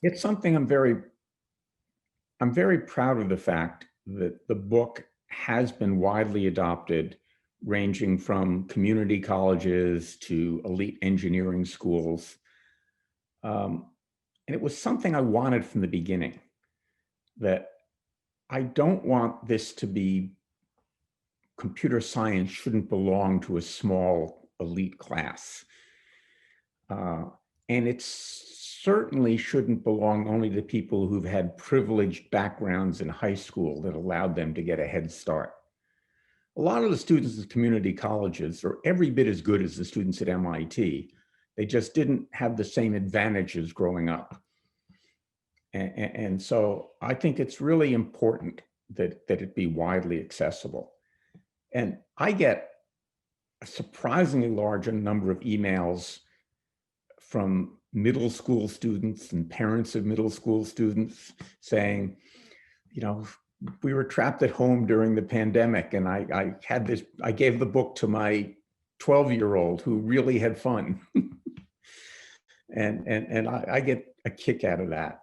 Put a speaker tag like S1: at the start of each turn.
S1: It's something I'm very proud of the fact that the book has been widely adopted, ranging from community colleges to elite engineering schools. And it was something I wanted from the beginning, that I don't want this to be computer science shouldn't belong to a small elite class. Uh, and it certainly shouldn't belong only to people who've had privileged backgrounds in high school that allowed them to get a head start. A lot of the students at community colleges are every bit as good as the students at MIT. They just didn't have the same advantages growing up. And so I think it's really important that it be widely accessible. And I get a surprisingly large number of emails from middle school students and parents of middle school students saying, you know, we were trapped at home during the pandemic, and I gave the book to my 12-year-old who really had fun. And I get a kick out of that.